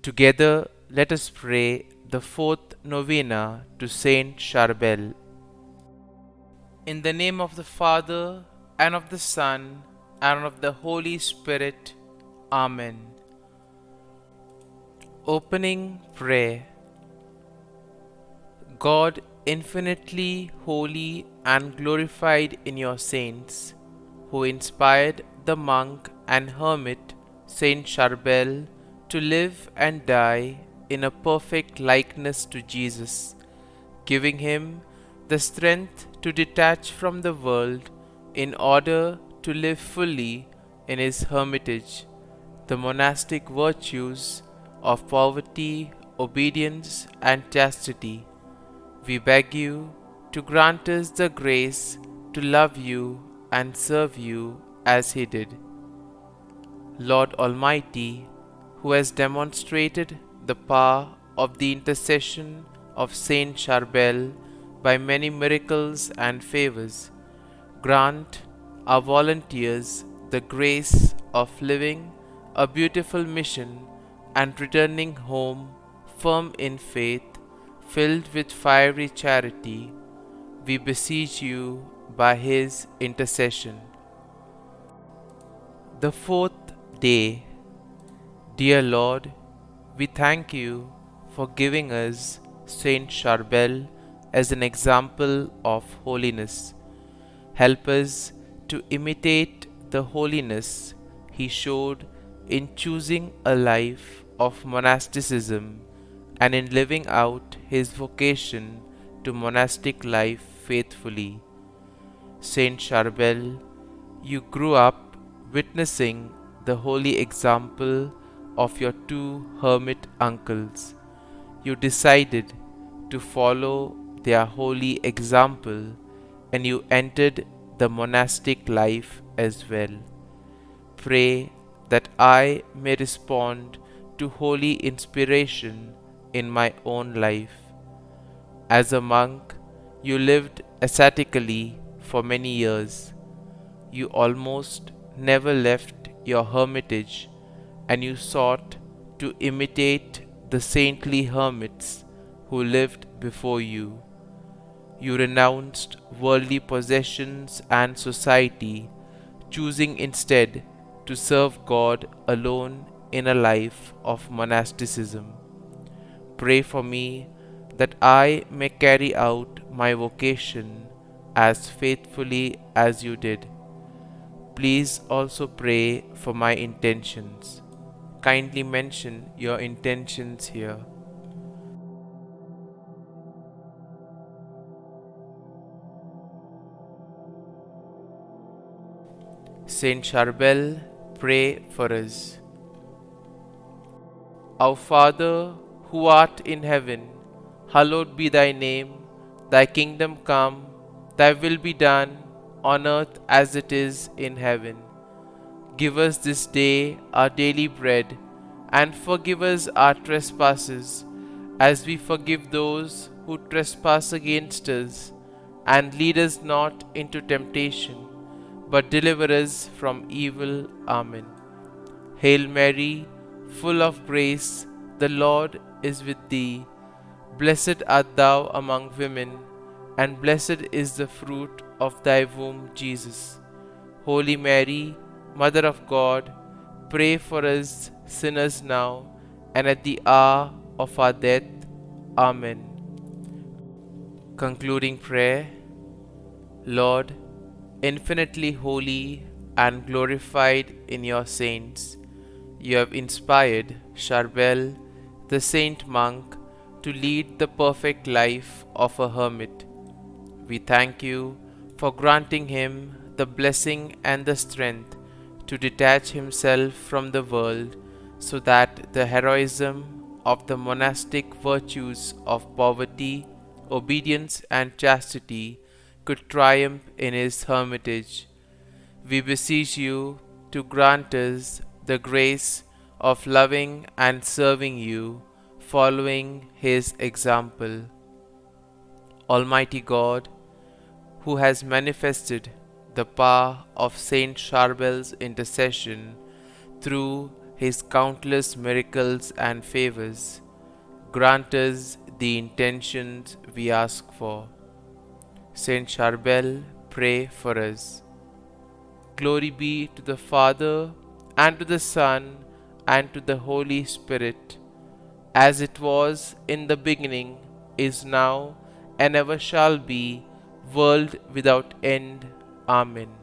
Together, let us pray the fourth novena to St Charbel. In the name of the Father, and of the Son, and of the Holy Spirit. Amen. Opening Prayer. God, infinitely holy and glorified in your saints, who inspired the monk and hermit St Charbel to live and die in a perfect likeness to Jesus, giving him the strength to detach from the world in order to live fully in his hermitage the monastic virtues of poverty, obedience, and chastity. We beg you to grant us the grace to love you and serve you as he did. Lord Almighty, who has demonstrated the power of the intercession of Saint Charbel by many miracles and favors, grant our volunteers the grace of living a beautiful mission and returning home firm in faith, filled with fiery charity. We beseech you by his intercession. The fourth day. Dear Lord, we thank you for giving us Saint Charbel as an example of holiness. Help us to imitate the holiness he showed in choosing a life of monasticism and in living out his vocation to monastic life faithfully. Saint Charbel, you grew up witnessing the holy example of your two hermit uncles. You decided to follow their holy example and you entered the monastic life as well. Pray that I may respond to holy inspiration in my own life. As a monk, you lived ascetically for many years. You almost never left your hermitage, and you sought to imitate the saintly hermits who lived before you. You renounced worldly possessions and society, choosing instead to serve God alone in a life of monasticism. Pray for me that I may carry out my vocation as faithfully as you did. Please also pray for my intentions. Kindly mention your intentions here. Saint Charbel, pray for us. Our Father, who art in heaven, hallowed be thy name. Thy kingdom come, thy will be done, on earth as it is in heaven. Give us this day our daily bread, and forgive us our trespasses, as we forgive those who trespass against us. And lead us not into temptation, but deliver us from evil. Amen. Hail Mary, full of grace, the Lord is with thee. Blessed art thou among women, and blessed is the fruit of thy womb, Jesus. Holy Mary, Mother of God, pray for us sinners now and at the hour of our death. Amen. Concluding prayer. Lord, infinitely holy and glorified in your saints, you have inspired Charbel, the saint monk, to lead the perfect life of a hermit. We thank you for granting him the blessing and the strength to detach himself from the world, so that the heroism of the monastic virtues of poverty, obedience, and chastity could triumph in his hermitage. We beseech you to grant us the grace of loving and serving you, following his example. Almighty God, who has manifested the power of Saint Charbel's intercession through His countless miracles and favors, grant us the intentions we ask for. St Charbel, pray for us. Glory be to the Father, and to the Son, and to the Holy Spirit, as it was in the beginning, is now, and ever shall be, world without end. Amen.